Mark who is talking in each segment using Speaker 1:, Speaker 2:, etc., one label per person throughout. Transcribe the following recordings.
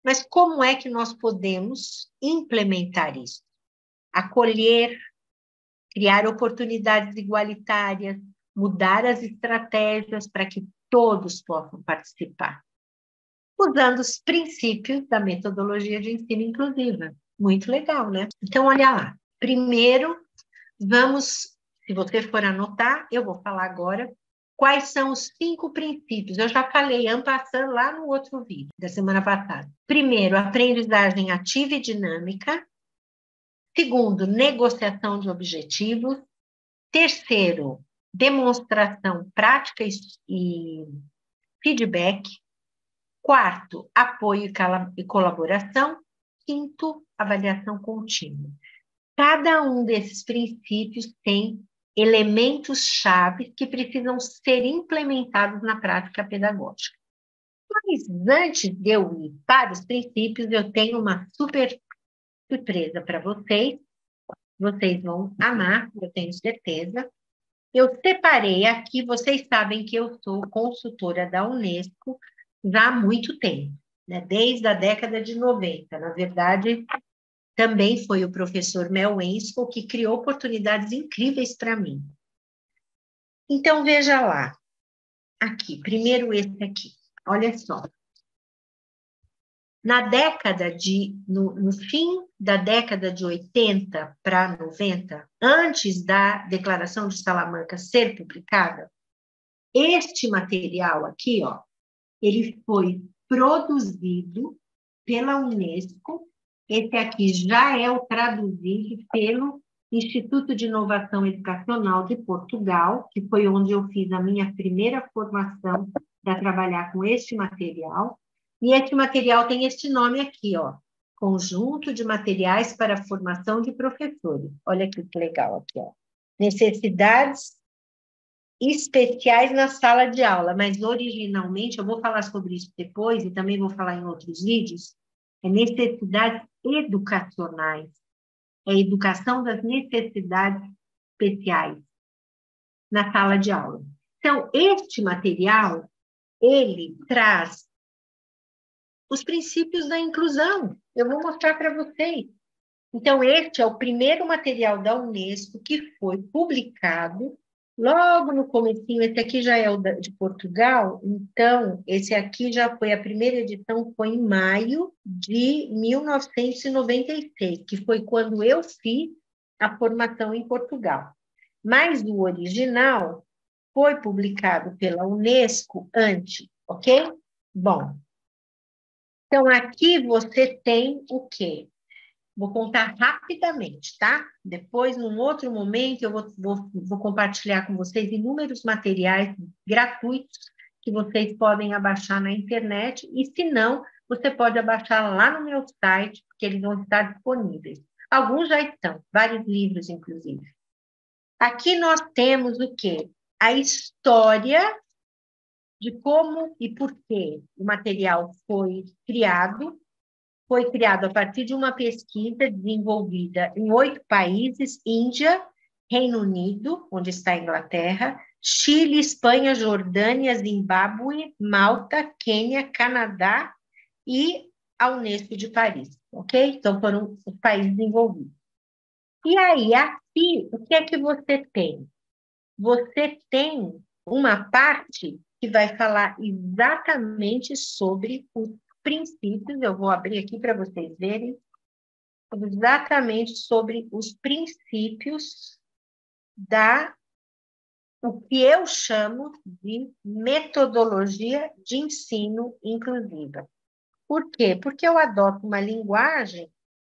Speaker 1: Mas como é que nós podemos implementar isso? Acolher, criar oportunidades igualitárias, mudar as estratégias para que todos possam participar, usando os princípios da metodologia de ensino inclusiva. Muito legal, né? Então, olha lá. Primeiro, vamos, se você for anotar, eu vou falar agora quais são os 5 princípios. Eu já falei, en passant, lá no outro vídeo, da semana passada. Primeiro, aprendizagem ativa e dinâmica. Segundo, negociação de objetivos. Terceiro, demonstração prática e feedback. Quarto, apoio e colaboração. Quinto, avaliação contínua. Cada um desses princípios tem elementos-chave que precisam ser implementados na prática pedagógica. Mas antes de eu ir para os princípios, eu tenho uma super surpresa para vocês. Vocês vão amar, eu tenho certeza. Eu separei aqui, vocês sabem que eu sou consultora da Unesco já há muito tempo, né? Desde a década de 90. Na verdade, também foi o professor Mel Wensel que criou oportunidades incríveis para mim. Então, veja lá. Aqui, primeiro esse aqui. Olha só. No fim da década de 80 para 90, antes da Declaração de Salamanca ser publicada, este material aqui, ó, ele foi produzido pela Unesco. Esse aqui já é o traduzido pelo Instituto de Inovação Educacional de Portugal, que foi onde eu fiz a minha primeira formação para trabalhar com este material. E este material tem este nome aqui, ó, Conjunto de Materiais para a Formação de Professores. Olha aqui que legal aqui, ó. Necessidades especiais na sala de aula, mas originalmente, eu vou falar sobre isso depois e também vou falar em outros vídeos, é necessidades educacionais, é a educação das necessidades especiais na sala de aula. Então, este material, ele traz os princípios da inclusão. Eu vou mostrar para vocês. Então, este é o primeiro material da Unesco que foi publicado logo no comecinho. Esse aqui já é o de Portugal, então, esse aqui já foi, a primeira edição foi em maio de 1996, que foi quando eu fiz a formação em Portugal. Mas o original foi publicado pela Unesco antes, ok? Bom, então aqui você tem o quê? Vou contar rapidamente, tá? Depois, num outro momento, eu vou compartilhar com vocês inúmeros materiais gratuitos que vocês podem abaixar na internet, e se não, você pode abaixar lá no meu site, porque eles vão estar disponíveis. Alguns já estão, vários livros, inclusive. Aqui nós temos o quê? A história de como e por que o material foi criado a partir de uma pesquisa desenvolvida em 8 países: Índia, Reino Unido, onde está a Inglaterra, Chile, Espanha, Jordânia, Zimbábue, Malta, Quênia, Canadá e a Unesco de Paris, ok? Então, foram os países envolvidos. E aí, aqui, o que é que você tem? Você tem uma parte que vai falar exatamente sobre os princípios. Eu vou abrir aqui para vocês verem, exatamente sobre os princípios o que eu chamo de metodologia de ensino inclusiva. Por quê? Porque eu adoto uma linguagem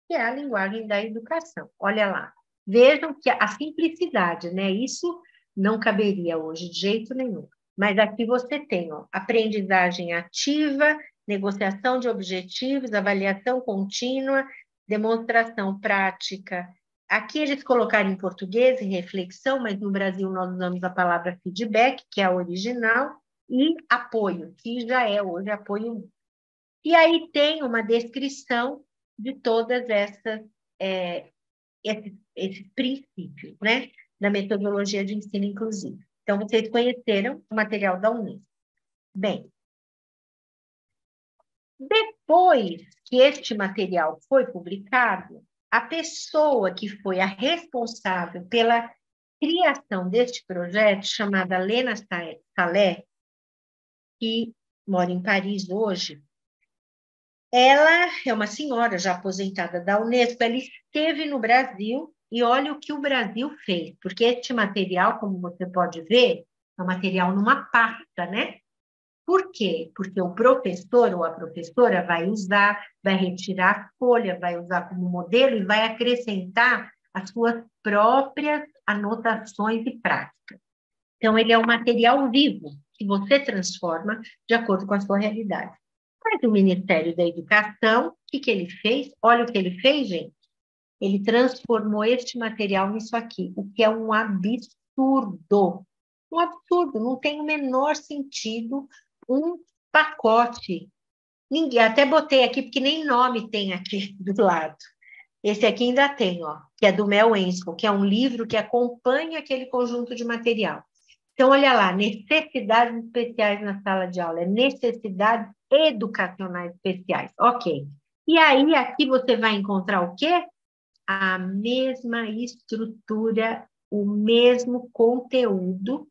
Speaker 1: que é a linguagem da educação. Olha lá, vejam que a simplicidade, né? Isso não caberia hoje de jeito nenhum. Mas aqui você tem, ó, aprendizagem ativa, negociação de objetivos, avaliação contínua, demonstração prática. Aqui eles colocaram em português, em reflexão, mas no Brasil nós usamos a palavra feedback, que é a original, e apoio, que já é hoje apoio. E aí tem uma descrição de todas esses princípios, né, da metodologia de ensino inclusivo. Então, vocês conheceram o material da Unesco. Bem, Depois que este material foi publicado, a pessoa que foi a responsável pela criação deste projeto, chamada Lena Salé, que mora em Paris hoje, ela é uma senhora já aposentada da Unesco, ela esteve no Brasil e olha o que o Brasil fez, porque este material, como você pode ver, é um material numa pasta, né? Por quê? Porque o professor ou a professora vai usar, vai retirar a folha, vai usar como modelo e vai acrescentar as suas próprias anotações e práticas. Então, ele é um material vivo, que você transforma de acordo com a sua realidade. Mas o Ministério da Educação, o que ele fez? Olha o que ele fez, gente. Ele transformou este material nisso aqui, o que é um absurdo. Um absurdo, não tem o menor sentido um pacote. Ninguém, até botei aqui, porque nem nome tem aqui do lado. Esse aqui ainda tem, ó, que é do Mel Ensco, que é um livro que acompanha aquele conjunto de material. Então, olha lá, necessidades especiais na sala de aula, necessidades educacionais especiais. Ok. E aí, aqui você vai encontrar o quê? A mesma estrutura, o mesmo conteúdo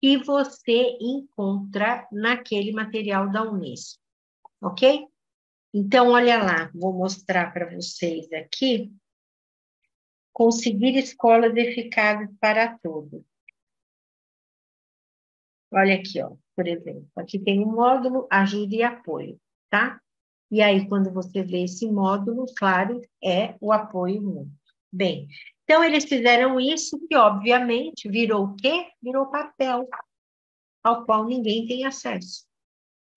Speaker 1: que você encontra naquele material da Unesco, ok? Então, olha lá, vou mostrar para vocês aqui. Conseguir escolas eficazes para todos. Olha aqui, ó, por exemplo. Aqui tem um módulo ajuda e apoio, tá? E aí, quando você vê esse módulo, claro, é o apoio mútuo. Bem, então eles fizeram isso que, obviamente, virou o quê? Virou papel, ao qual ninguém tem acesso.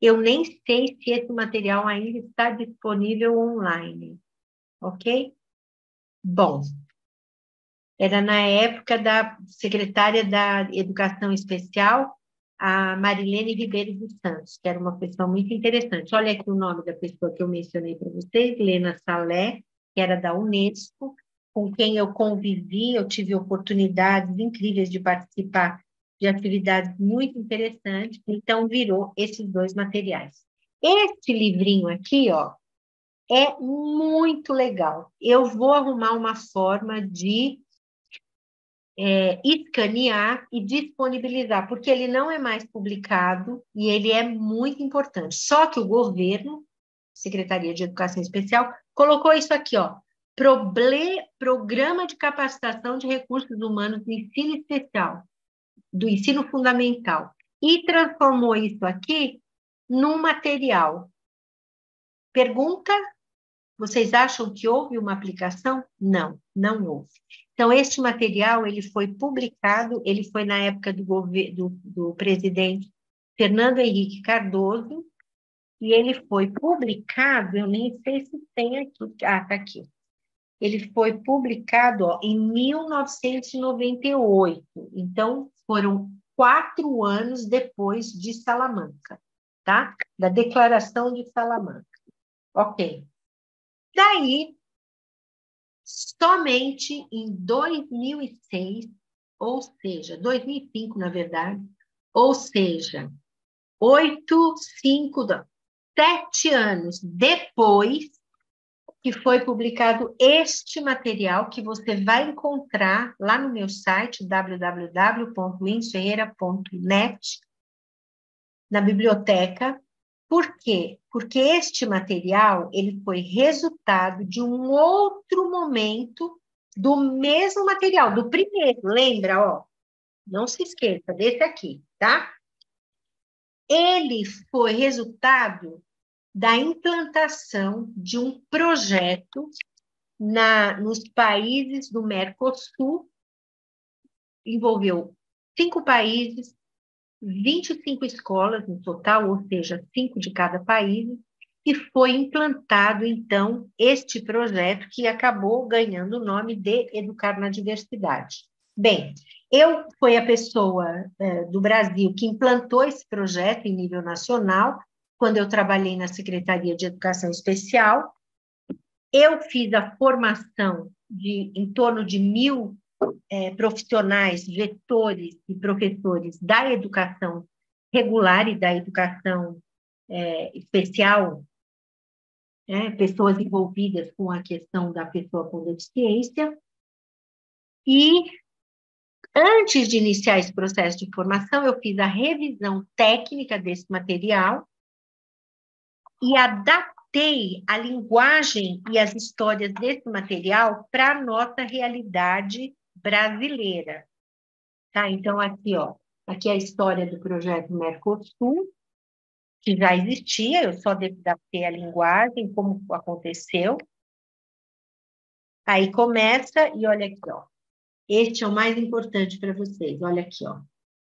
Speaker 1: Eu nem sei se esse material ainda está disponível online, ok? Bom, era na época da secretária da Educação Especial, a Marilene Ribeiro dos Santos, que era uma pessoa muito interessante. Olha aqui o nome da pessoa que eu mencionei para vocês, Lena Salé, que era da Unesco, com quem eu convivi, eu tive oportunidades incríveis de participar de atividades muito interessantes, então virou esses dois materiais. Este livrinho aqui, ó, é muito legal. Eu vou arrumar uma forma de escanear e disponibilizar, porque ele não é mais publicado e ele é muito importante. Só que o governo, Secretaria de Educação Especial, colocou isso aqui, ó, Programa de Capacitação de Recursos Humanos do Ensino Especial, do Ensino Fundamental, e transformou isso aqui num material. Pergunta: vocês acham que houve uma aplicação? Não, não houve. Então, este material ele foi publicado, ele foi na época do presidente Fernando Henrique Cardoso, e ele foi publicado, eu nem sei se tem aqui, está aqui. Ele foi publicado, ó, em 1998, então foram 4 anos depois de Salamanca, tá? Da Declaração de Salamanca. Ok. Daí, somente em 2006, ou seja, 2005, na verdade, ou seja, 7 anos depois que foi publicado este material que você vai encontrar lá no meu site, www.linsferreira.net, na biblioteca. Por quê? Porque este material ele foi resultado de um outro momento do mesmo material, do primeiro, lembra, ó? Não se esqueça desse aqui, tá? Ele foi resultado da implantação de um projeto nos países do Mercosul, envolveu 5 países, 25 escolas no total, ou seja, 5 de cada país, e foi implantado, então, este projeto que acabou ganhando o nome de Educar na Diversidade. Bem, eu fui a pessoa do Brasil que implantou esse projeto em nível nacional, quando eu trabalhei na Secretaria de Educação Especial. Eu fiz a formação de em torno de 1.000 profissionais, vetores e professores da educação regular e da educação especial, pessoas envolvidas com a questão da pessoa com deficiência. E, antes de iniciar esse processo de formação, eu fiz a revisão técnica desse material e adaptei a linguagem e as histórias desse material para a nossa realidade brasileira. Tá? Então, aqui, ó, aqui é a história do projeto Mercosul, que já existia, eu só adaptei a linguagem, como aconteceu. Aí começa, e olha aqui, ó. Este é o mais importante para vocês, olha aqui, ó.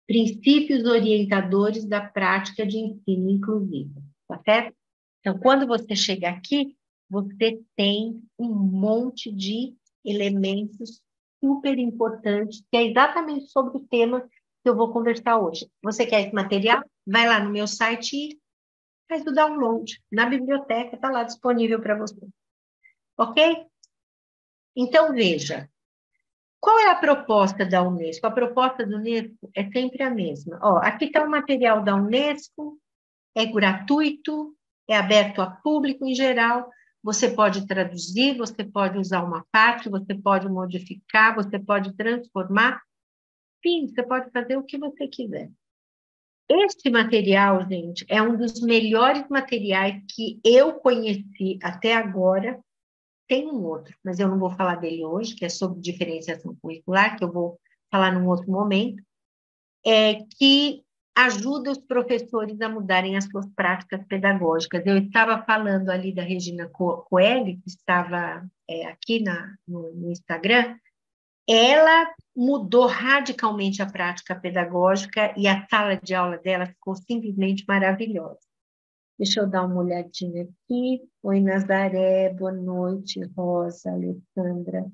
Speaker 1: Princípios orientadores da prática de ensino inclusivo, tá certo? Então, quando você chega aqui, você tem um monte de elementos super importantes, que é exatamente sobre o tema que eu vou conversar hoje. Você quer esse material? Vai lá no meu site e faz o download. Na biblioteca está lá disponível para você. Ok? Então, veja. Qual é a proposta da Unesco? A proposta da Unesco é sempre a mesma. Ó, aqui está o material da Unesco, é gratuito, é aberto a público em geral, você pode traduzir, você pode usar uma parte, você pode modificar, você pode transformar, enfim, você pode fazer o que você quiser. Este material, gente, é um dos melhores materiais que eu conheci até agora. Tem um outro, mas eu não vou falar dele hoje, que é sobre diferenciação curricular, que eu vou falar num outro momento, que ajuda os professores a mudarem as suas práticas pedagógicas. Eu estava falando ali da Regina Coelho, que estava aqui no Instagram, ela mudou radicalmente a prática pedagógica e a sala de aula dela ficou simplesmente maravilhosa. Deixa eu dar uma olhadinha aqui. Oi, Nazaré, boa noite, Rosa, Alessandra.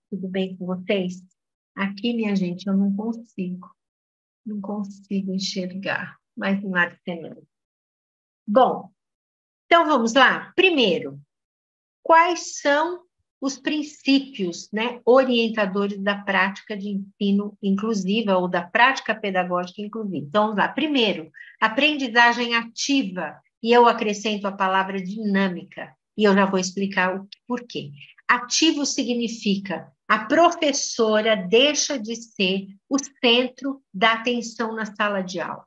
Speaker 1: Tudo bem com vocês? Aqui, minha gente, eu não consigo enxergar, mas não há de ser não. Bom, então vamos lá. Primeiro, quais são os princípios, né, orientadores da prática de ensino inclusiva ou da prática pedagógica inclusiva? Então, vamos lá. Primeiro, aprendizagem ativa, e eu acrescento a palavra dinâmica, e eu já vou explicar o porquê. Ativo significa a professora deixa de ser o centro da atenção na sala de aula.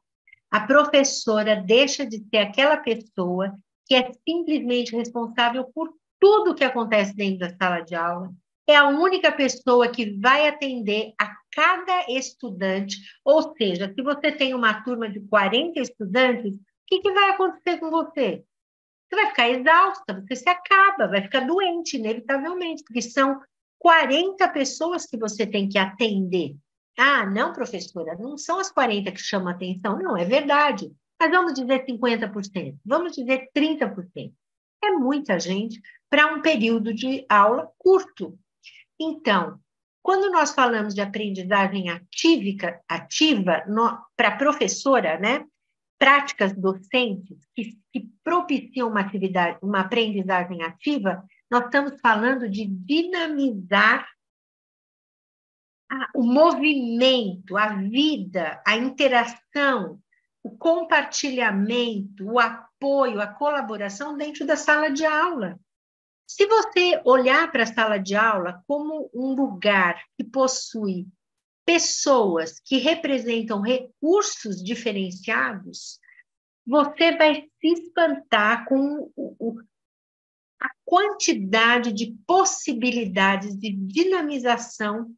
Speaker 1: A professora deixa de ser aquela pessoa que é simplesmente responsável por tudo que acontece dentro da sala de aula. É a única pessoa que vai atender a cada estudante, ou seja, se você tem uma turma de 40 estudantes, o que vai acontecer com você? Você vai ficar exausta, você se acaba, vai ficar doente, inevitavelmente, porque são 40 pessoas que você tem que atender. Ah, não, professora, não são as 40 que chamam a atenção. Não, é verdade. Mas vamos dizer 50%, vamos dizer 30%. É muita gente para um período de aula curto. Então, quando nós falamos de aprendizagem ativa para a professora, né? Práticas docentes que propiciam uma aprendizagem ativa, nós estamos falando de dinamizar o movimento, a vida, a interação, o compartilhamento, o apoio, a colaboração dentro da sala de aula. Se você olhar para a sala de aula como um lugar que possui pessoas que representam recursos diferenciados, você vai se espantar com a quantidade de possibilidades de dinamização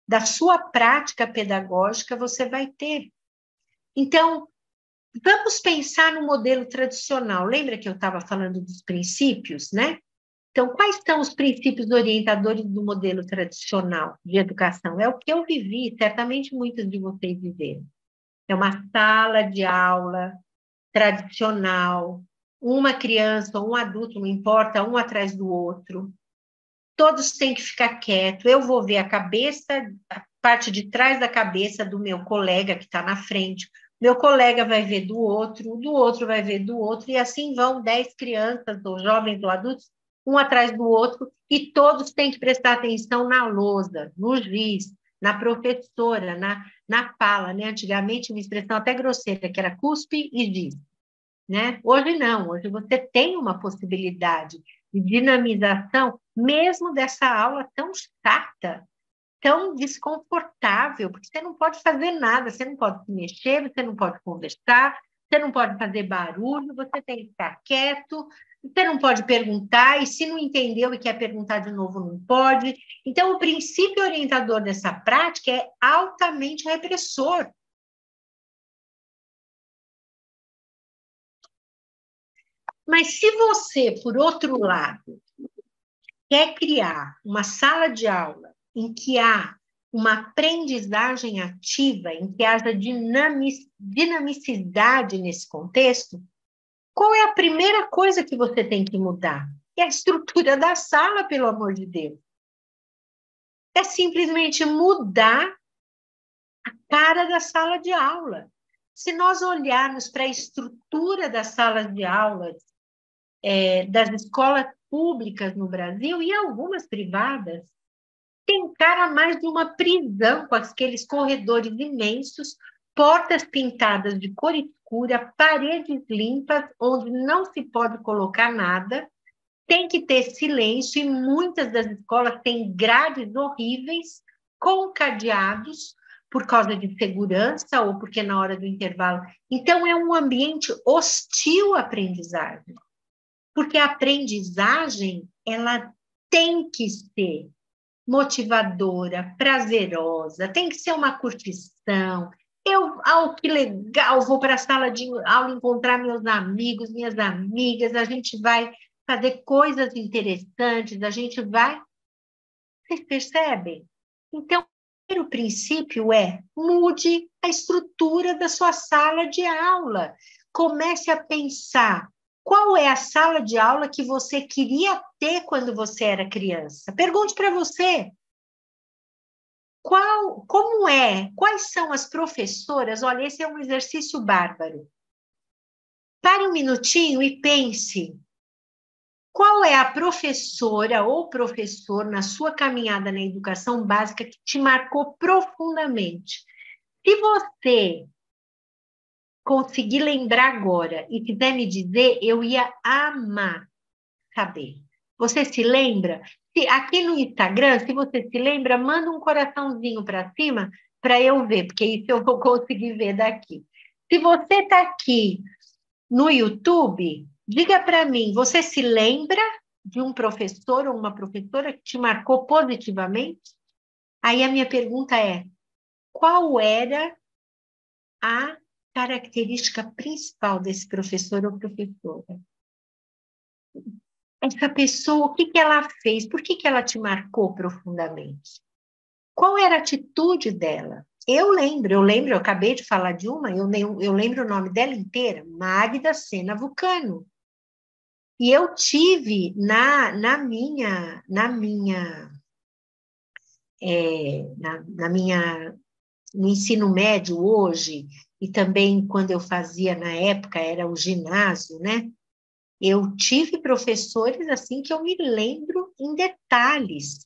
Speaker 1: da sua prática pedagógica você vai ter. Então, vamos pensar no modelo tradicional. Lembra que eu estava falando dos princípios, né? Então, quais são os princípios orientadores do modelo tradicional de educação? É o que eu vivi, certamente muitos de vocês viveram. É uma sala de aula tradicional, uma criança ou um adulto, não importa, um atrás do outro. Todos têm que ficar quietos. Eu vou ver a parte de trás da cabeça do meu colega que está na frente. Meu colega vai ver do outro vai ver do outro, e assim vão 10 crianças, ou jovens ou adultos, um atrás do outro, e todos têm que prestar atenção na lousa, no giz, na professora, na fala, né? Antigamente, uma expressão até grosseira, que era cuspe e giz. né? Hoje não, hoje você tem uma possibilidade de dinamização, mesmo dessa aula tão chata, tão desconfortável, porque você não pode fazer nada, você não pode se mexer, você não pode conversar, você não pode fazer barulho, você tem que ficar quieto, você não pode perguntar, e se não entendeu e quer perguntar de novo, não pode. Então, o princípio orientador dessa prática é altamente repressor. Mas se você, por outro lado, quer criar uma sala de aula em que há uma aprendizagem ativa, em que haja dinamicidade nesse contexto, qual é a primeira coisa que você tem que mudar? É a estrutura da sala, pelo amor de Deus. É simplesmente mudar a cara da sala de aula. Se nós olharmos para a estrutura das salas de aula das escolas públicas no Brasil e algumas privadas, tem cara mais de uma prisão, com aqueles corredores imensos, portas pintadas de cor escura, paredes limpas, onde não se pode colocar nada, tem que ter silêncio, e muitas das escolas têm grades horríveis, com cadeados, por causa de segurança ou porque na hora do intervalo. Então, é um ambiente hostil à aprendizagem, porque a aprendizagem, ela tem que ser motivadora, prazerosa, tem que ser uma curtição. Que legal, vou para a sala de aula encontrar meus amigos, minhas amigas, a gente vai fazer coisas interessantes, a gente vai. Vocês percebem? Então, o primeiro princípio é mude a estrutura da sua sala de aula. Comece a pensar qual é a sala de aula que você queria ter quando você era criança. Pergunte para você. Como é? Quais são as professoras? Olha, esse é um exercício bárbaro. Pare um minutinho e pense. Qual é a professora ou professor na sua caminhada na educação básica que te marcou profundamente? Se você conseguir lembrar agora e quiser me dizer, eu ia amar saber. Você se lembra? Aqui no Instagram, se você se lembra, manda um coraçãozinho para cima para eu ver, porque isso eu vou conseguir ver daqui. Se você está aqui no YouTube, diga para mim, você se lembra de um professor ou uma professora que te marcou positivamente? Aí a minha pergunta é: qual era a característica principal desse professor ou professora? Essa pessoa, o que que ela fez? Por que que ela te marcou profundamente? Qual era a atitude dela? Eu acabei de falar de uma, eu lembro o nome dela inteira, Magda Sena Vulcano. E eu tive no ensino médio hoje, e também quando eu fazia na época, era o ginásio, né? Eu tive professores assim que eu me lembro em detalhes.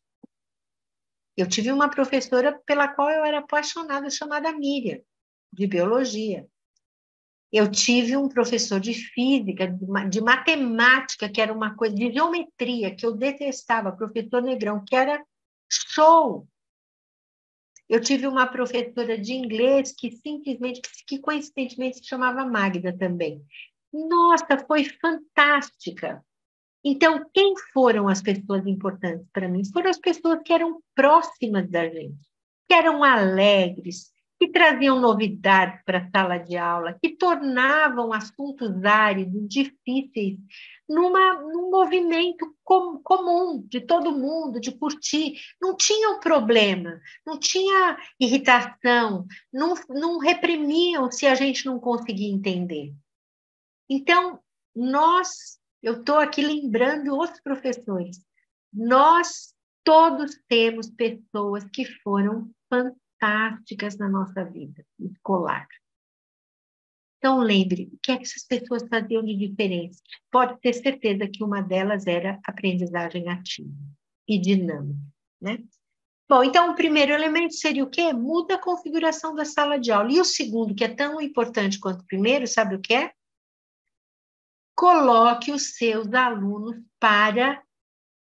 Speaker 1: Eu tive uma professora pela qual eu era apaixonada, chamada Miriam, de biologia. Eu tive um professor de física, de matemática, que era uma coisa, de geometria, que eu detestava, professor Negrão, que era show. Eu tive uma professora de inglês que coincidentemente se chamava Magda também. Nossa, foi fantástica. Então, quem foram as pessoas importantes para mim? Foram as pessoas que eram próximas da gente, que eram alegres, que traziam novidades para a sala de aula, que tornavam assuntos áridos, difíceis, num movimento comum de todo mundo, de curtir. Não tinha um problema, não tinha irritação, não reprimiam se a gente não conseguia entender. Então, eu estou aqui lembrando os professores, nós todos temos pessoas que foram fantásticas na nossa vida escolar. Então, lembre, o que é que essas pessoas faziam de diferença? Pode ter certeza que uma delas era aprendizagem ativa e dinâmica, né? Bom, então o primeiro elemento seria o quê? Muda a configuração da sala de aula. E o segundo, que é tão importante quanto o primeiro, sabe o que é? coloque os seus alunos para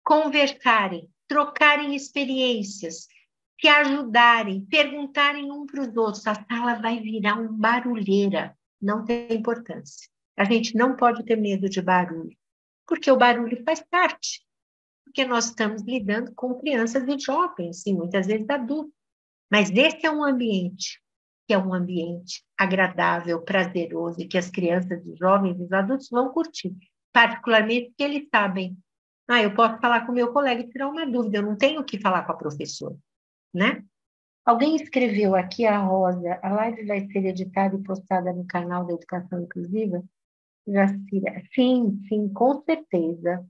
Speaker 1: conversarem, trocarem experiências, se ajudarem, perguntarem um para os outros. A sala vai virar uma barulheira, não tem importância. A gente não pode ter medo de barulho, porque o barulho faz parte, porque nós estamos lidando com crianças e jovens, e muitas vezes adultos. Mas esse é um ambiente que é um ambiente agradável, prazeroso, e que as crianças, os jovens e os adultos vão curtir, particularmente porque eles sabem, eu posso falar com o meu colega e tirar uma dúvida, eu não tenho que falar com a professora, né? Alguém escreveu aqui, a Rosa, a live vai ser editada e postada no canal da Educação Inclusiva? Jacira, sim, com certeza.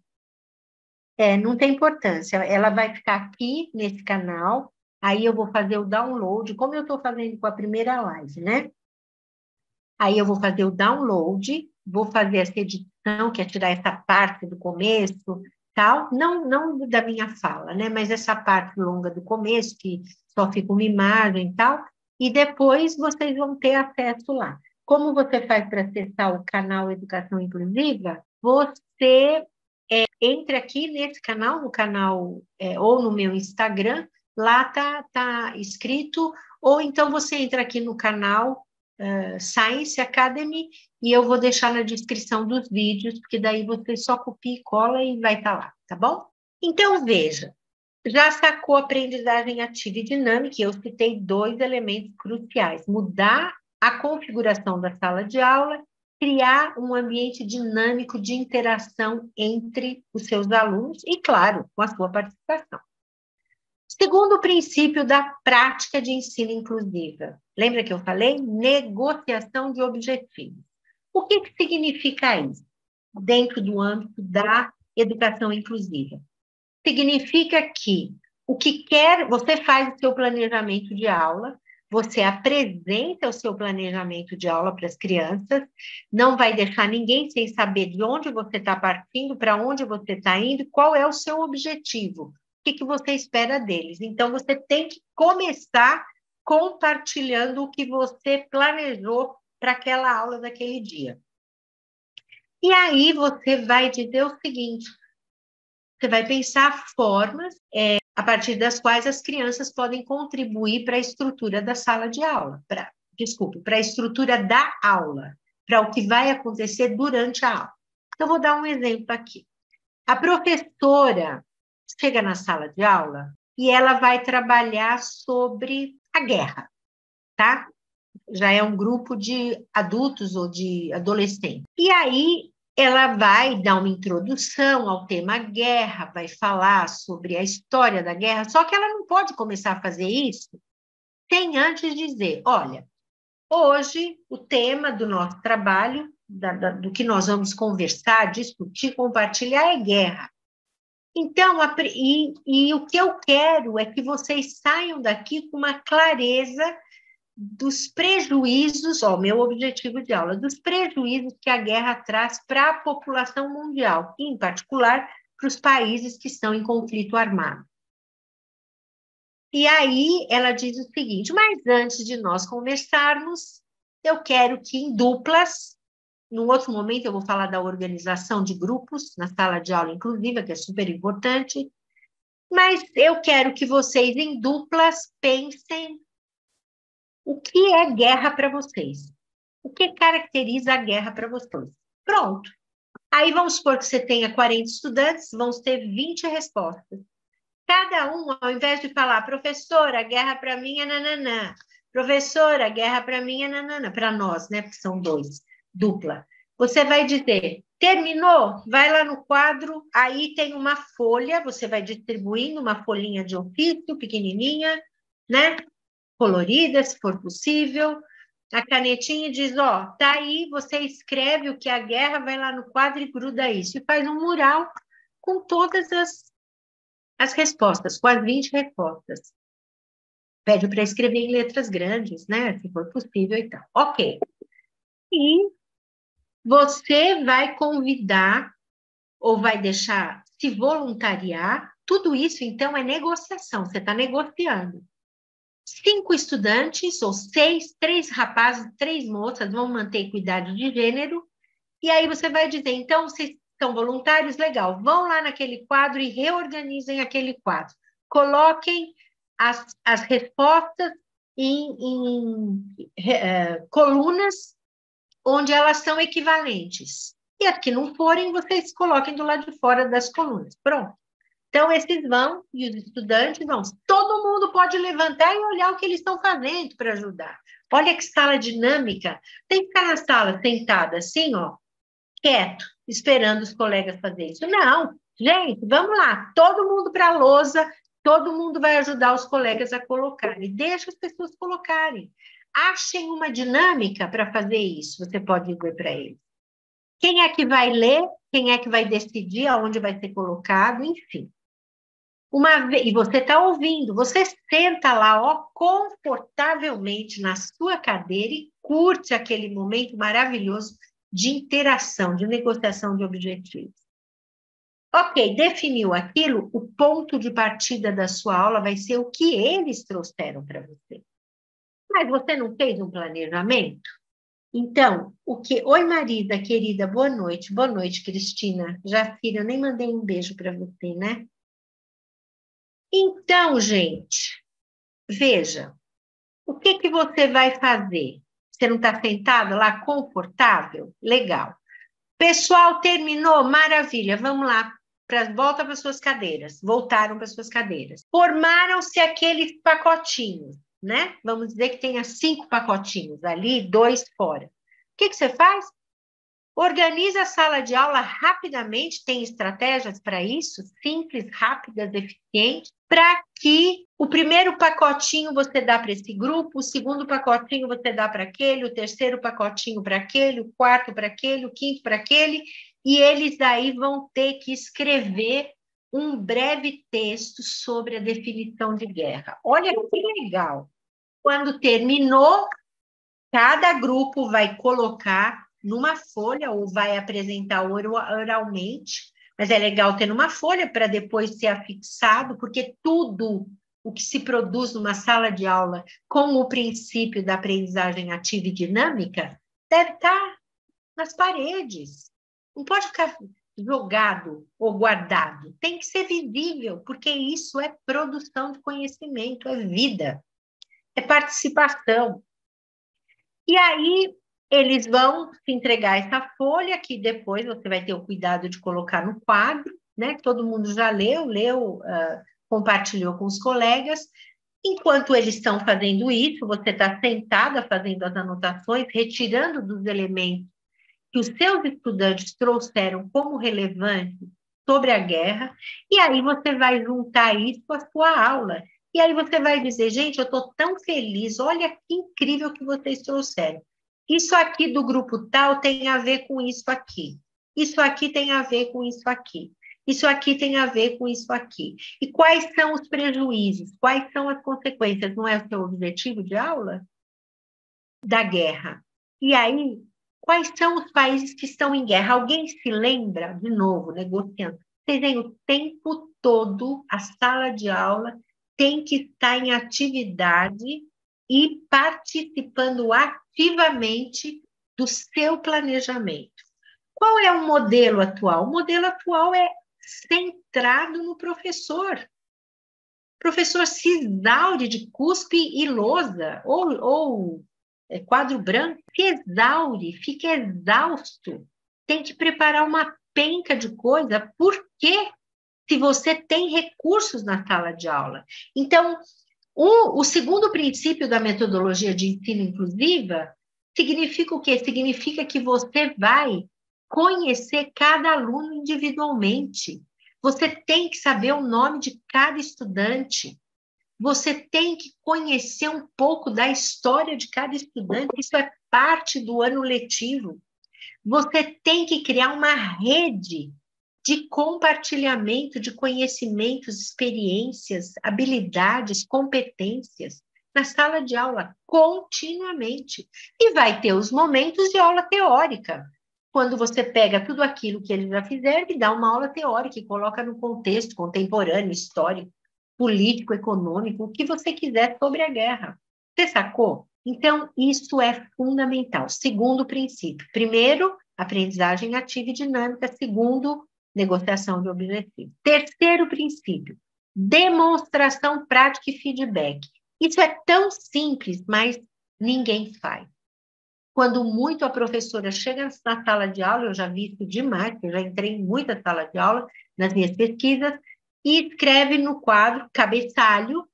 Speaker 1: Não tem importância, ela vai ficar aqui nesse canal, aí eu vou fazer o download, como eu estou fazendo com a primeira live, né? Aí eu vou fazer o download, vou fazer essa edição, que é tirar essa parte do começo, tal, não da minha fala, né? Mas essa parte longa do começo, que só fica uma imagem e tal, e depois vocês vão ter acesso lá. Como você faz para acessar o canal Educação Inclusiva? Você entre aqui nesse canal, no canal, ou no meu Instagram, lá tá escrito, ou então você entra aqui no canal Science Academy, e eu vou deixar na descrição dos vídeos, porque daí você só copia e cola e vai estar lá, tá bom? Então, veja, já sacou a aprendizagem ativa e dinâmica, e eu citei 2 elementos cruciais: mudar a configuração da sala de aula, criar um ambiente dinâmico de interação entre os seus alunos e, claro, com a sua participação. Segundo princípio da prática de ensino inclusiva. Lembra que eu falei? Negociação de objetivos. O que significa isso dentro do âmbito da educação inclusiva? Significa que você faz o seu planejamento de aula, você apresenta o seu planejamento de aula para as crianças, não vai deixar ninguém sem saber de onde você está partindo, para onde você está indo, qual é o seu objetivo, o que você espera deles. Então, você tem que começar compartilhando o que você planejou para aquela aula daquele dia. E aí você vai dizer o seguinte: você vai pensar formas a partir das quais as crianças podem contribuir para a estrutura da sala de aula, para a estrutura da aula, para o que vai acontecer durante a aula. Então, vou dar um exemplo aqui. A professora chega na sala de aula e ela vai trabalhar sobre a guerra, tá? Já é um grupo de adultos ou de adolescentes. E aí ela vai dar uma introdução ao tema guerra, vai falar sobre a história da guerra, só que ela não pode começar a fazer isso sem antes dizer: olha, hoje o tema do nosso trabalho, do que nós vamos conversar, discutir, compartilhar é guerra. Então, e o que eu quero é que vocês saiam daqui com uma clareza dos prejuízos, meu objetivo de aula, dos prejuízos que a guerra traz para a população mundial, e, em particular, para os países que estão em conflito armado. E aí ela diz o seguinte: mas antes de nós conversarmos, eu quero que em duplas, num outro momento eu vou falar da organização de grupos na sala de aula inclusiva, que é super importante, mas eu quero que vocês em duplas pensem o que é guerra para vocês? O que caracteriza a guerra para vocês? Pronto. Aí vamos supor que você tenha 40 estudantes, vão ter 20 respostas. Cada um, ao invés de falar, professora, a guerra para mim é nananã. Professora, a guerra para mim é nananã. Para nós, né? Porque são 2, dupla. Você vai dizer, terminou? Vai lá no quadro, aí tem uma folha, você vai distribuindo uma folhinha de ofício, pequenininha, né? Colorida, se for possível, a canetinha diz, tá aí, você escreve o que é a guerra, vai lá no quadro e gruda isso, e faz um mural com todas as respostas, com as 20 respostas. Pede para escrever em letras grandes, né, se for possível e tal. Ok. E você vai convidar, ou vai deixar se voluntariar, tudo isso, então, é negociação, você está negociando. 5 estudantes, ou 6, 3 rapazes, 3 moças, vão manter equidade de gênero, E aí você vai dizer, então, vocês são voluntários, legal, vão lá naquele quadro e reorganizem aquele quadro. Coloquem as respostas em colunas onde elas são equivalentes. E as que não forem, vocês coloquem do lado de fora das colunas. Pronto. Então, esses vão, e os estudantes vão. Todo mundo pode levantar e olhar o que eles estão fazendo para ajudar. Olha que sala dinâmica. Tem que ficar na sala sentada assim, ó, quieto, esperando os colegas fazerem isso. Não, gente, vamos lá, todo mundo para a lousa, todo mundo vai ajudar os colegas a colocarem. Deixa as pessoas colocarem. Achem uma dinâmica para fazer isso, você pode dizer para eles. Quem é que vai ler? Quem é que vai decidir aonde vai ser colocado? Enfim. E você está ouvindo, você senta lá, ó, confortavelmente na sua cadeira e curte aquele momento maravilhoso de interação, de negociação de objetivos. Ok, definiu aquilo, o ponto de partida da sua aula vai ser o que eles trouxeram para você. Mas você não fez um planejamento? Então, Oi, Marisa, querida, boa noite. Boa noite, Cristina. Jacira, eu nem mandei um beijo para você, né? Então, gente, veja, o que você vai fazer? Você não está sentada lá confortável? Legal. Pessoal, terminou? Maravilha. Vamos lá. Volta para suas cadeiras. Voltaram para suas cadeiras. Formaram-se aqueles pacotinhos, né? Vamos dizer que tenha 5 pacotinhos ali, 2 fora. O que você faz? Organiza a sala de aula rapidamente, tem estratégias para isso, simples, rápidas, eficientes, para que o primeiro pacotinho você dá para esse grupo, o segundo pacotinho você dá para aquele, o terceiro pacotinho para aquele, o quarto para aquele, o quinto para aquele, e eles aí vão ter que escrever um breve texto sobre a definição de guerra. Olha que legal! Quando terminou, cada grupo vai colocar numa folha ou vai apresentar oralmente, mas é legal ter numa folha para depois ser afixado, porque tudo o que se produz numa sala de aula com o princípio da aprendizagem ativa e dinâmica deve estar nas paredes. Não pode ficar jogado ou guardado. Tem que ser visível, porque isso é produção de conhecimento, é vida, é participação. E aí, eles vão te entregar essa folha, que depois você vai ter o cuidado de colocar no quadro, né? Todo mundo já leu, compartilhou com os colegas. Enquanto eles estão fazendo isso, você está sentada fazendo as anotações, retirando dos elementos que os seus estudantes trouxeram como relevantes sobre a guerra, e aí você vai juntar isso com a sua aula. E aí você vai dizer, gente, eu estou tão feliz, olha que incrível que vocês trouxeram. Isso aqui do grupo tal tem a ver com isso aqui. Isso aqui tem a ver com isso aqui. Isso aqui tem a ver com isso aqui. E quais são os prejuízos? Quais são as consequências? Não é o seu objetivo de aula? Da guerra. E aí, quais são os países que estão em guerra? Alguém se lembra, de novo, negociando? Vocês veem o tempo todo, a sala de aula tem que estar em atividade e participando ativamente do seu planejamento. Qual é o modelo atual? O modelo atual é centrado no professor. O professor se exaure de cuspe e lousa, ou quadro branco, se exaure, fica exausto, tem que preparar uma penca de coisa, porque se você tem recursos na sala de aula. Então, o segundo princípio da metodologia de ensino inclusiva significa o quê? Significa que você vai conhecer cada aluno individualmente. Você tem que saber o nome de cada estudante. Você tem que conhecer um pouco da história de cada estudante, isso é parte do ano letivo. Você tem que criar uma rede de compartilhamento de conhecimentos, experiências, habilidades, competências na sala de aula continuamente. E vai ter os momentos de aula teórica, quando você pega tudo aquilo que eles já fizeram e dá uma aula teórica e coloca no contexto contemporâneo, histórico, político, econômico, o que você quiser sobre a guerra. Você sacou? Então, isso é fundamental. Segundo princípio. Primeiro, aprendizagem ativa e dinâmica, segundo negociação de objetivos. Terceiro princípio, demonstração prática e feedback. Isso é tão simples, mas ninguém faz. Quando muito a professora chega na sala de aula, eu já vi isso demais, eu já entrei em muita sala de aula nas minhas pesquisas, e escreve no quadro, cabeçalho,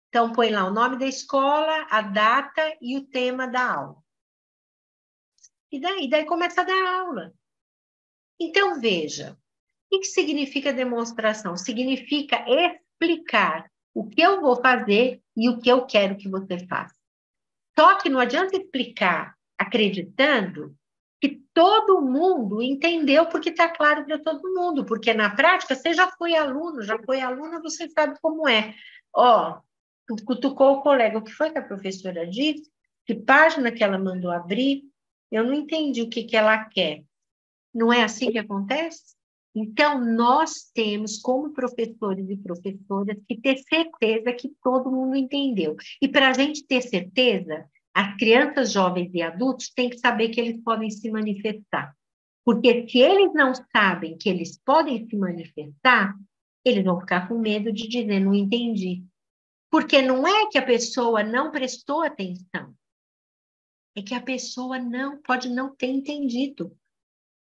Speaker 1: então põe lá o nome da escola, a data e o tema da aula. E daí começa a dar aula. Então, veja, o que significa demonstração? Significa explicar o que eu vou fazer e o que eu quero que você faça. Só que não adianta explicar acreditando que todo mundo entendeu porque está claro para todo mundo, porque na prática você já foi aluno, já foi aluna, você sabe como é. Ó, cutucou o colega, o que foi que a professora disse? Que página que ela mandou abrir? Eu não entendi o que ela quer. Não é assim que acontece? Então, nós temos, como professores e professoras, que ter certeza que todo mundo entendeu. E para a gente ter certeza, as crianças, jovens e adultos têm que saber que eles podem se manifestar. Porque se eles não sabem que eles podem se manifestar, eles vão ficar com medo de dizer, não entendi. Porque não é que a pessoa não prestou atenção, é que a pessoa não pode não ter entendido,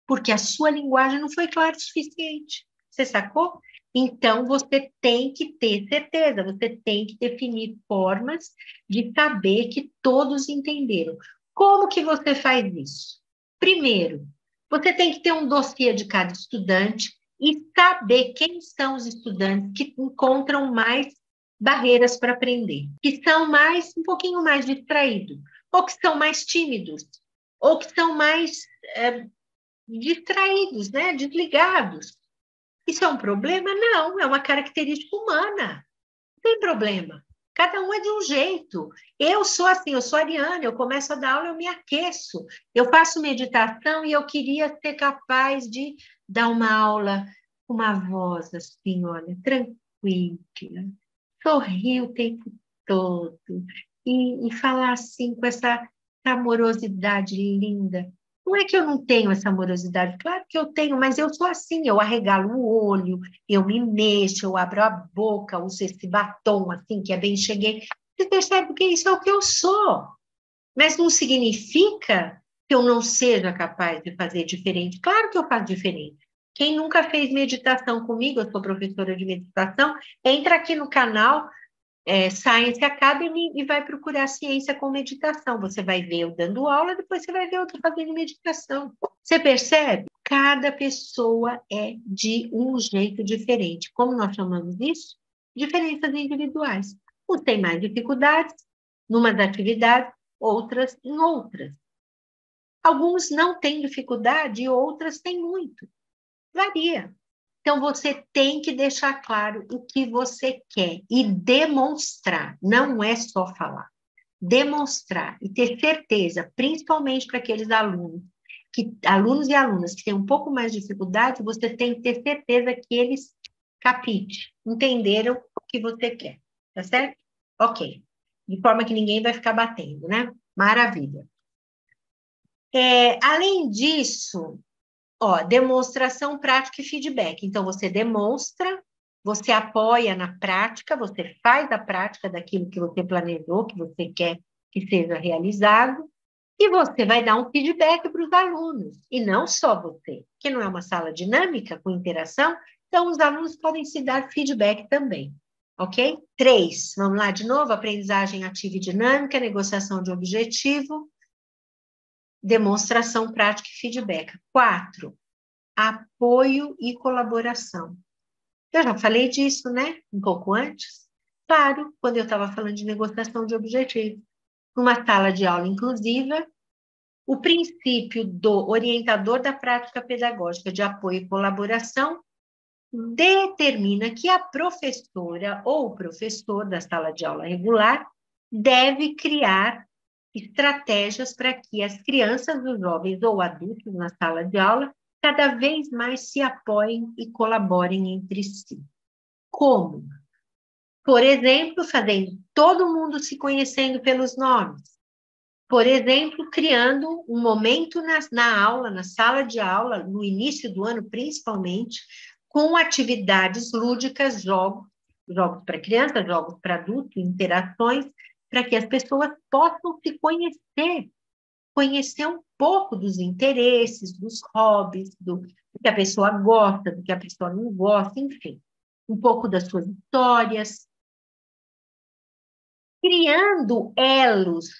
Speaker 1: porque a sua linguagem não foi clara o suficiente. Você sacou? Então, você tem que ter certeza, você tem que definir formas de saber que todos entenderam. Como que você faz isso? Primeiro, você tem que ter um dossiê de cada estudante e saber quem são os estudantes que encontram mais barreiras para aprender, que são um pouquinho mais distraídos, ou que são mais tímidos, ou que são mais distraídos, né? Desligados. Isso é um problema? Não, é uma característica humana. Não tem problema. Cada um é de um jeito. Eu sou assim, eu sou ariana, eu começo a dar aula, eu me aqueço. Eu faço meditação e eu queria ser capaz de dar uma aula com uma voz assim, olha, tranquila, sorrir o tempo todo e falar assim com essa amorosidade linda. Não é que eu não tenho essa amorosidade, claro que eu tenho, mas eu sou assim, eu arregalo o olho, eu me mexo, eu abro a boca, uso esse batom assim, que é bem cheguei. Você percebe que isso é o que eu sou. Mas não significa que eu não seja capaz de fazer diferente. Claro que eu faço diferente. Quem nunca fez meditação comigo, eu sou professora de meditação, entra aqui no canal Science Academy e vai procurar ciência com meditação. Você vai ver eu dando aula, depois você vai ver eu fazendo meditação. Você percebe? Cada pessoa é de um jeito diferente. Como nós chamamos isso? Diferenças individuais. Uns têm mais dificuldades numa das atividades, outras em outras. Alguns não têm dificuldade e outras têm muito. Varia. Então, você tem que deixar claro o que você quer e demonstrar, não é só falar. Demonstrar e ter certeza, principalmente para aqueles alunos e alunas que têm um pouco mais de dificuldade, você tem que ter certeza que eles entenderam o que você quer, tá certo? Ok. De forma que ninguém vai ficar batendo, né? Maravilha. Além disso, demonstração, prática e feedback. Então, você demonstra, você apoia na prática, você faz a prática daquilo que você planejou, que você quer que seja realizado, e você vai dar um feedback para os alunos, e não só você, que não é uma sala dinâmica com interação, então os alunos podem se dar feedback também, ok? 3, vamos lá de novo, aprendizagem ativa e dinâmica, negociação de objetivo, demonstração, prática e feedback. 4, apoio e colaboração. Eu já falei disso, né? Um pouco antes. Claro, quando eu estava falando de negociação de objetivos. Numa sala de aula inclusiva, o princípio do orientador da prática pedagógica de apoio e colaboração determina que a professora ou o professor da sala de aula regular deve criar estratégias para que as crianças, os jovens ou adultos na sala de aula cada vez mais se apoiem e colaborem entre si. Como? Por exemplo, fazendo todo mundo se conhecendo pelos nomes. Por exemplo, criando um momento na aula, na sala de aula, no início do ano, principalmente, com atividades lúdicas, jogos para crianças, jogos para adultos, interações, para que as pessoas possam se conhecer um pouco dos interesses, dos hobbies, do que a pessoa gosta, do que a pessoa não gosta, enfim, um pouco das suas histórias, criando elos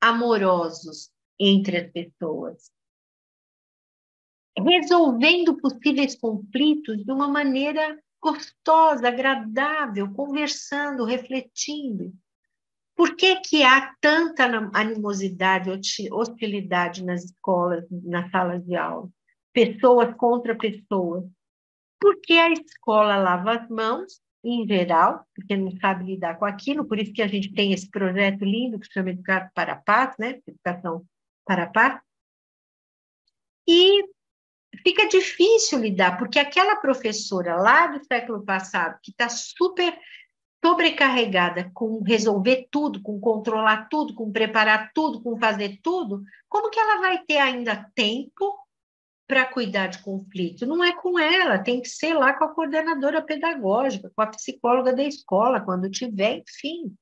Speaker 1: amorosos entre as pessoas, resolvendo possíveis conflitos de uma maneira gostosa, agradável, conversando, refletindo. Por que que há tanta animosidade, hostilidade nas escolas, nas salas de aula? Pessoas contra pessoas. Porque a escola lava as mãos, em geral, porque não sabe lidar com aquilo, por isso que a gente tem esse projeto lindo que se chama Educar para a Paz, né? Educação para a Paz. E fica difícil lidar, porque aquela professora lá do século passado, que está super sobrecarregada com resolver tudo, com controlar tudo, com preparar tudo, com fazer tudo, como que ela vai ter ainda tempo para cuidar de conflito? Não é com ela, tem que ser lá com a coordenadora pedagógica, com a psicóloga da escola, quando tiver, enfim.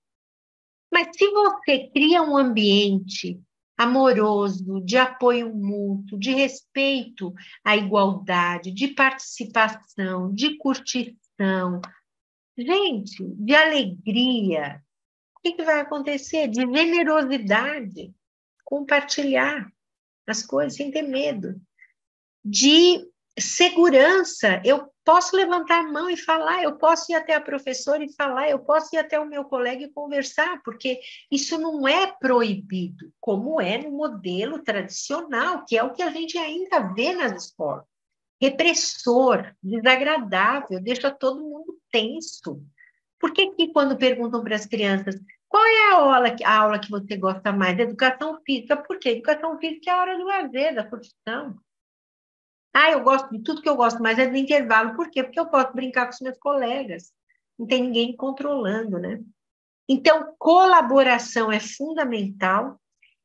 Speaker 1: Mas se você cria um ambiente amoroso, de apoio mútuo, de respeito à igualdade, de participação, de curtição, gente, de alegria, o que vai acontecer? De generosidade, compartilhar as coisas sem ter medo, de segurança. Eu posso levantar a mão e falar, eu posso ir até a professora e falar, eu posso ir até o meu colega e conversar, porque isso não é proibido, como é no modelo tradicional, que é o que a gente ainda vê nas escolas. Repressor, desagradável, deixa todo mundo tenso. Por que que quando perguntam para as crianças qual é a aula que você gosta mais? Educação física. Por quê? Educação física é a hora do lazer, da curtição. Ah, eu gosto de tudo que eu gosto, mas é do intervalo. Por quê? Porque eu posso brincar com os meus colegas. Não tem ninguém controlando, né? Então, colaboração é fundamental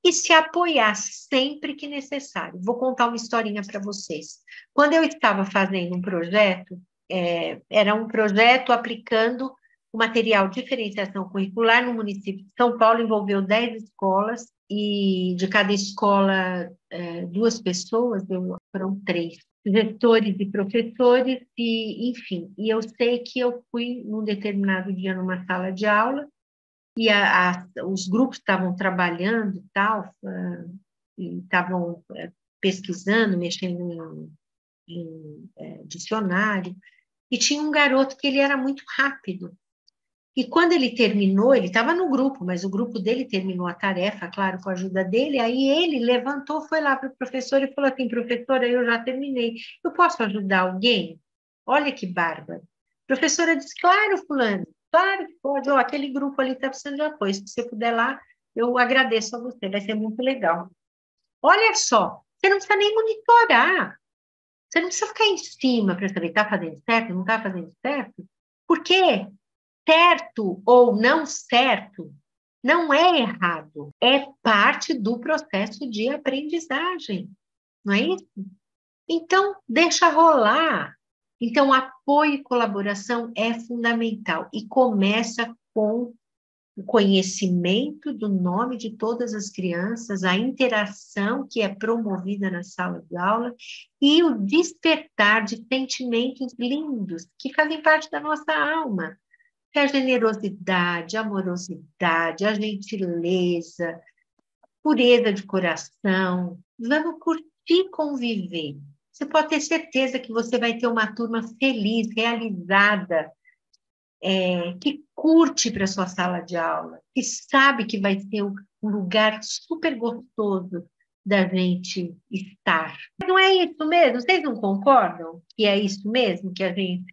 Speaker 1: e se apoiar sempre que necessário. Vou contar uma historinha para vocês. Quando eu estava fazendo um projeto, era um projeto aplicando o material de diferenciação curricular no município de São Paulo, envolveu 10 escolas, e de cada escola, 2 pessoas, foram 3, gestores e professores, e enfim. E eu sei que eu fui, num determinado dia, numa sala de aula, e os grupos estavam trabalhando e tal, e estavam pesquisando, mexendo em dicionário, e tinha um garoto que ele era muito rápido. E quando ele terminou, ele estava no grupo, mas o grupo dele terminou a tarefa, claro, com a ajuda dele, aí ele levantou, foi lá para o professor e falou assim, professora, eu já terminei, eu posso ajudar alguém? Olha que bárbaro. A professora disse, claro, fulano, claro que pode, ó, aquele grupo ali está precisando de apoio, se você puder lá, eu agradeço a você, vai ser muito legal. Olha só, você não precisa nem monitorar, você não precisa ficar em cima para saber, está fazendo certo, não está fazendo certo, porque certo ou não certo não é errado, é parte do processo de aprendizagem, não é isso? Então, deixa rolar. Então, apoio e colaboração é fundamental e começa com o conhecimento do nome de todas as crianças, a interação que é promovida na sala de aula e o despertar de sentimentos lindos que fazem parte da nossa alma, que é a generosidade, a amorosidade, a gentileza, pureza de coração. Vamos curtir conviver. Você pode ter certeza que você vai ter uma turma feliz, realizada, que curte para sua sala de aula, que sabe que vai ser um lugar super gostoso da gente estar. Não é isso mesmo? Vocês não concordam que é isso mesmo que a gente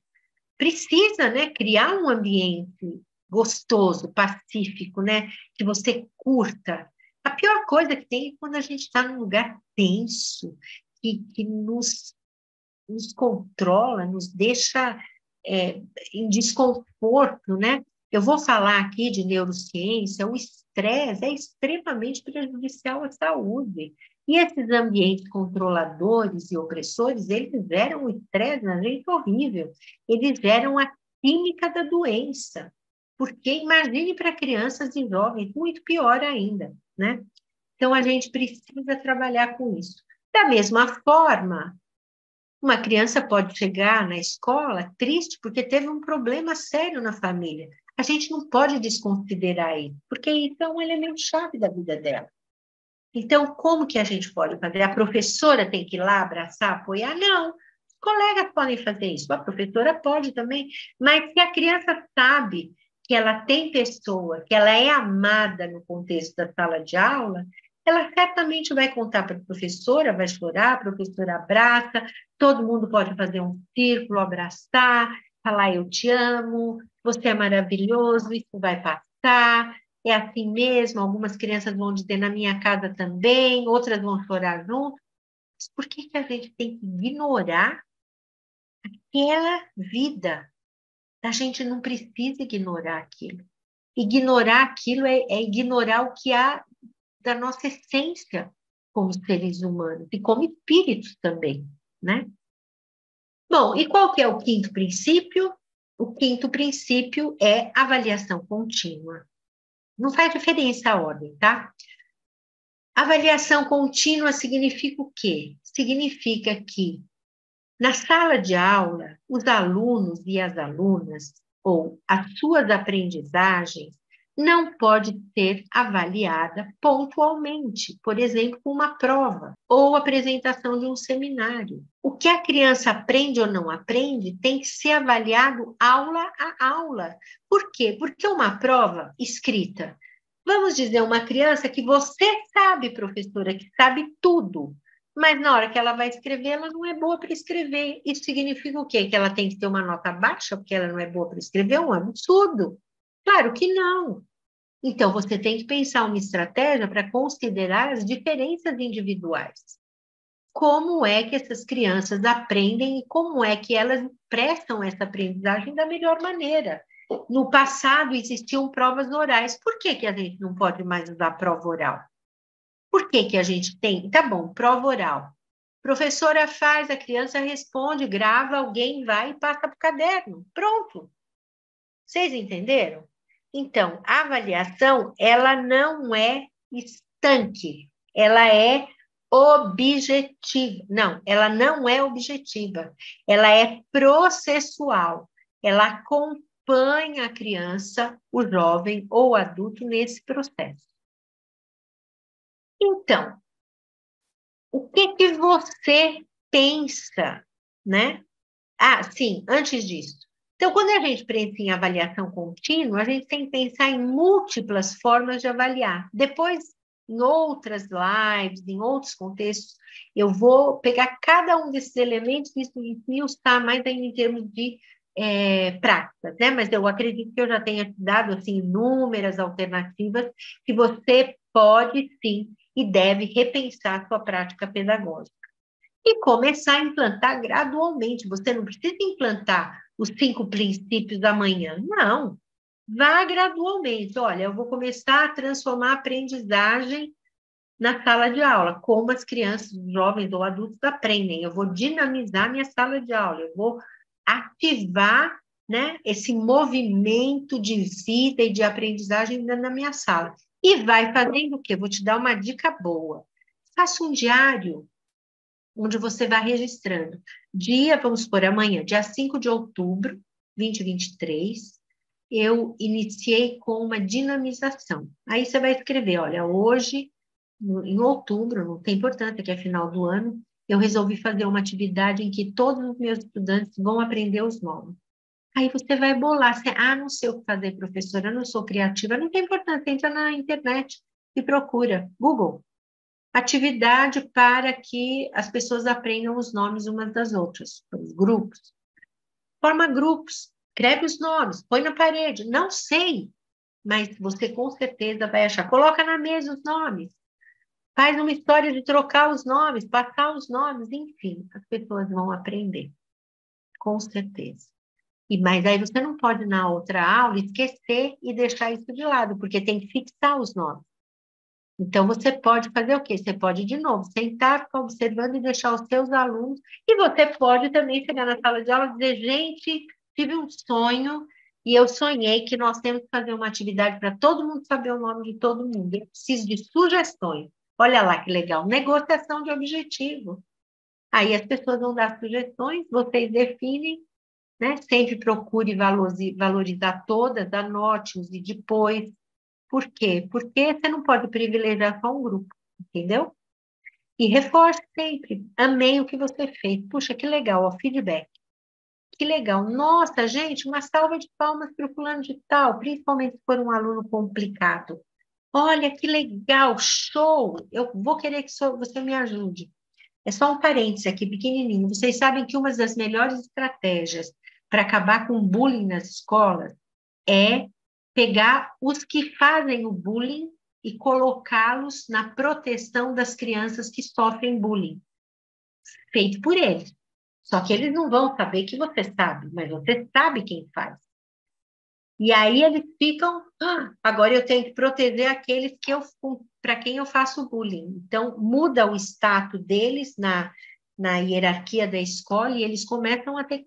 Speaker 1: precisa, né, criar um ambiente gostoso, pacífico, né, que você curta. A pior coisa que tem é quando a gente está num lugar tenso, que nos controla, nos deixa em desconforto, né? Eu vou falar aqui de neurociência, o estresse é extremamente prejudicial à saúde. E esses ambientes controladores e opressores, eles geram um estresse na gente horrível. Eles geram a química da doença. Porque imagine para crianças e jovens, muito pior ainda, né? Então, a gente precisa trabalhar com isso. Da mesma forma, uma criança pode chegar na escola triste porque teve um problema sério na família. A gente não pode desconsiderar isso, porque isso é um elemento chave da vida dela. Então, como que a gente pode fazer? A professora tem que ir lá abraçar, apoiar? Não. Os colegas podem fazer isso, a professora pode também. Mas se a criança sabe que ela tem pessoa, que ela é amada no contexto da sala de aula, ela certamente vai contar para a professora, vai chorar, a professora abraça, todo mundo pode fazer um círculo, abraçar, falar eu te amo, você é maravilhoso, isso vai passar, é assim mesmo, algumas crianças vão dizer na minha casa também, outras vão chorar junto. Mas por que que a gente tem que ignorar aquela vida? A gente não precisa ignorar aquilo. Ignorar aquilo é ignorar o que há da nossa essência como seres humanos e como espíritos também, né? Bom, e qual que é o quinto princípio? O quinto princípio é avaliação contínua. Não faz diferença a ordem, tá? Avaliação contínua significa o quê? Significa que na sala de aula, os alunos e as alunas, ou as suas aprendizagens, não pode ser avaliada pontualmente, por exemplo, com uma prova ou apresentação de um seminário. O que a criança aprende ou não aprende tem que ser avaliado aula a aula. Por quê? Porque uma prova escrita, vamos dizer, uma criança que você sabe, professora, que sabe tudo, mas na hora que ela vai escrever, ela não é boa para escrever. Isso significa o quê? Que ela tem que ter uma nota baixa porque ela não é boa para escrever? É um absurdo. Claro que não. Então, você tem que pensar uma estratégia para considerar as diferenças individuais. Como é que essas crianças aprendem e como é que elas expressam essa aprendizagem da melhor maneira. No passado, existiam provas orais. Por que que a gente não pode mais usar prova oral? Por que que a gente tem? Tá bom, prova oral. Professora faz, a criança responde, grava, alguém vai e passa para o caderno. Pronto. Vocês entenderam? Então, a avaliação, ela não é estanque, ela é objetiva. Não, ela não é objetiva, ela é processual. Ela acompanha a criança, o jovem ou o adulto nesse processo. Então, o que que você pensa, né? Ah, sim, antes disso. Então, quando a gente pensa em avaliação contínua, a gente tem que pensar em múltiplas formas de avaliar. Depois, em outras lives, em outros contextos, eu vou pegar cada um desses elementos e esmiuçar mais ainda em termos de práticas, né? Mas eu acredito que eu já tenha te dado assim, inúmeras alternativas que você pode, sim, e deve repensar a sua prática pedagógica. E começar a implantar gradualmente. Você não precisa implantar os 5 princípios amanhã. Não. Vá gradualmente. Olha, eu vou começar a transformar a aprendizagem na sala de aula, como as crianças, jovens ou adultos aprendem. Eu vou dinamizar minha sala de aula, eu vou ativar, né, esse movimento de vida e de aprendizagem na minha sala. E vai fazendo o quê? Vou te dar uma dica boa. Faça um diário onde você vai registrando. Vamos por amanhã, dia 5 de outubro, 2023, eu iniciei com uma dinamização. Aí você vai escrever, olha, hoje, em outubro, não tem importância que é final do ano, eu resolvi fazer uma atividade em que todos os meus estudantes vão aprender os nomes. Aí você vai bolar, não sei o que fazer, professora, eu não sou criativa, não tem importância, entra na internet e procura, Google, atividade para que as pessoas aprendam os nomes umas das outras, os grupos. Forma grupos, escreve os nomes, põe na parede. Não sei, mas você com certeza vai achar. Coloca na mesa os nomes. Faz uma história de trocar os nomes, passar os nomes, enfim, as pessoas vão aprender, com certeza. Mas aí você não pode, na outra aula, esquecer e deixar isso de lado, porque tem que fixar os nomes. Então, você pode fazer o quê? Você pode, de novo, sentar, ficar observando e deixar os seus alunos. E você pode também chegar na sala de aula e dizer, gente, tive um sonho e eu sonhei que nós temos que fazer uma atividade para todo mundo saber o nome de todo mundo. Eu preciso de sugestões. Olha lá que legal, negociação de objetivo. Aí as pessoas vão dar sugestões, vocês definem, né? Sempre procure valorizar todas, anote-os e depois. Por quê? Porque você não pode privilegiar só um grupo, entendeu? E reforce sempre. Amei o que você fez. Puxa, que legal, ó, feedback. Que legal. Nossa, gente, uma salva de palmas para o fulano de tal, principalmente se for um aluno complicado. Olha, que legal, show. Eu vou querer que você me ajude. É só um parênteses aqui, pequenininho. Vocês sabem que uma das melhores estratégias para acabar com o bullying nas escolas é pegar os que fazem o bullying e colocá-los na proteção das crianças que sofrem bullying, feito por eles. Só que eles não vão saber que você sabe, mas você sabe quem faz. E aí eles ficam, agora eu tenho que proteger aqueles para quem eu faço bullying. Então, muda o status deles na hierarquia da escola e eles começam a ter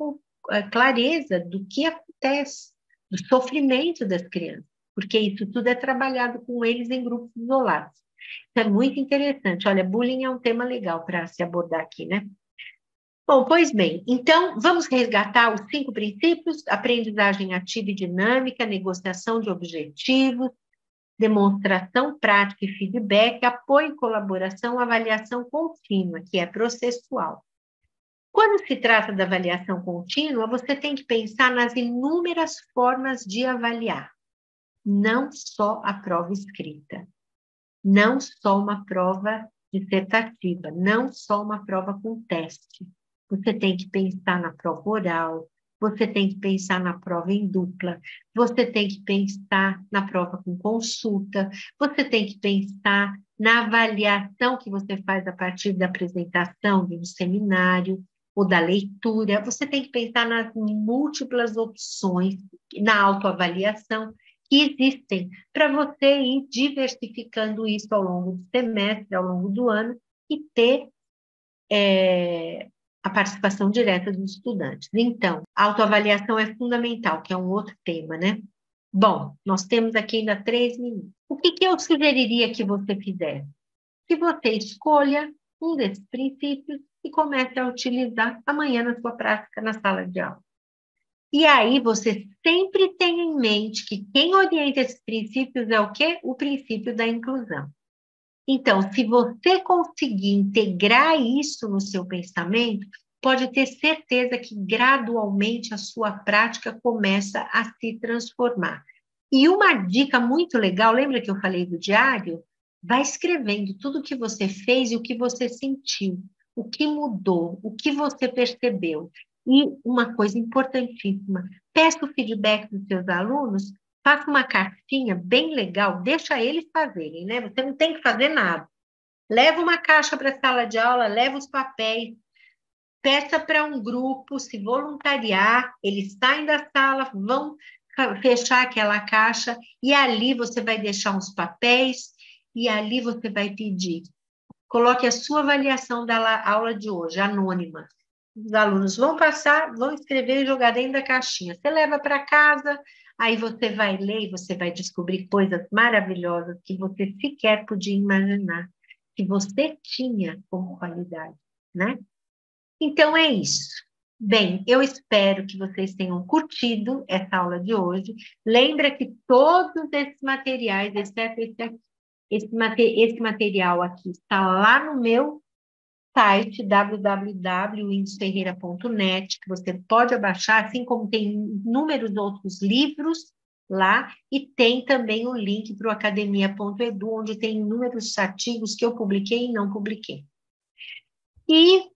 Speaker 1: clareza do que acontece, do sofrimento das crianças, porque isso tudo é trabalhado com eles em grupos isolados. Isso é muito interessante. Olha, bullying é um tema legal para se abordar aqui, né? Bom, pois bem, então vamos resgatar os 5 princípios: aprendizagem ativa e dinâmica, negociação de objetivos, demonstração prática e feedback, apoio e colaboração, avaliação contínua, que é processual. Quando se trata da avaliação contínua, você tem que pensar nas inúmeras formas de avaliar, não só a prova escrita, não só uma prova dissertativa, não só uma prova com teste. Você tem que pensar na prova oral, você tem que pensar na prova em dupla, você tem que pensar na prova com consulta, você tem que pensar na avaliação que você faz a partir da apresentação de um seminário ou da leitura, você tem que pensar nas múltiplas opções, na autoavaliação que existem para você ir diversificando isso ao longo do semestre, ao longo do ano e ter a participação direta dos estudantes. Então, a autoavaliação é fundamental, que é um outro tema, né? Bom, nós temos aqui ainda 3 minutos. O que eu sugeriria que você fizesse? Que você escolha um desses princípios e comece a utilizar amanhã na sua prática na sala de aula. E aí você sempre tem em mente que quem orienta esses princípios é o quê? O princípio da inclusão. Então, se você conseguir integrar isso no seu pensamento, pode ter certeza que gradualmente a sua prática começa a se transformar. E uma dica muito legal, lembra que eu falei do diário? Vai escrevendo tudo o que você fez e o que você sentiu, o que mudou, o que você percebeu. E uma coisa importantíssima, peça o feedback dos seus alunos, faça uma cartinha bem legal, deixa eles fazerem, né? Você não tem que fazer nada. Leva uma caixa para a sala de aula, leva os papéis, peça para um grupo se voluntariar, eles saem da sala, vão fechar aquela caixa e ali você vai deixar uns papéis e ali você vai pedir. Coloque a sua avaliação da aula de hoje, anônima. Os alunos vão passar, vão escrever e jogar dentro da caixinha. Você leva para casa, aí você vai ler e você vai descobrir coisas maravilhosas que você sequer podia imaginar, que você tinha como qualidade, né? Então é isso. Bem, eu espero que vocês tenham curtido essa aula de hoje. Lembra que todos esses materiais, exceto esse material aqui, está lá no meu site www.windosferreira.net, que você pode abaixar, assim como tem inúmeros outros livros lá, e tem também o link para o academia.edu, onde tem inúmeros artigos que eu publiquei e não publiquei. E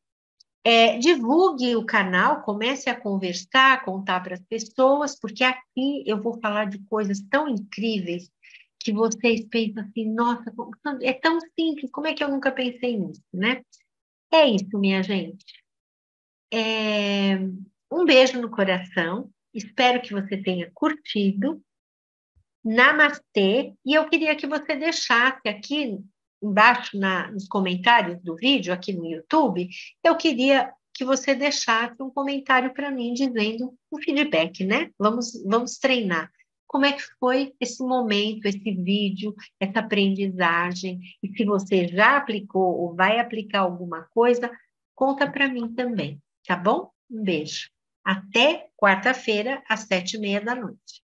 Speaker 1: divulgue o canal, comece a conversar, contar para as pessoas, porque aqui eu vou falar de coisas tão incríveis que vocês pensam assim, nossa, é tão simples, como é que eu nunca pensei nisso, né? É isso, minha gente. Um beijo no coração Espero que você tenha curtido. Namastê. E eu queria que você deixasse aqui embaixo nos comentários do vídeo, aqui no YouTube, eu queria que você deixasse um comentário para mim dizendo um feedback, né? Vamos treinar. Como é que foi esse momento, esse vídeo, essa aprendizagem? E se você já aplicou ou vai aplicar alguma coisa, conta para mim também, tá bom? Um beijo. Até quarta-feira, às 7:30 da noite.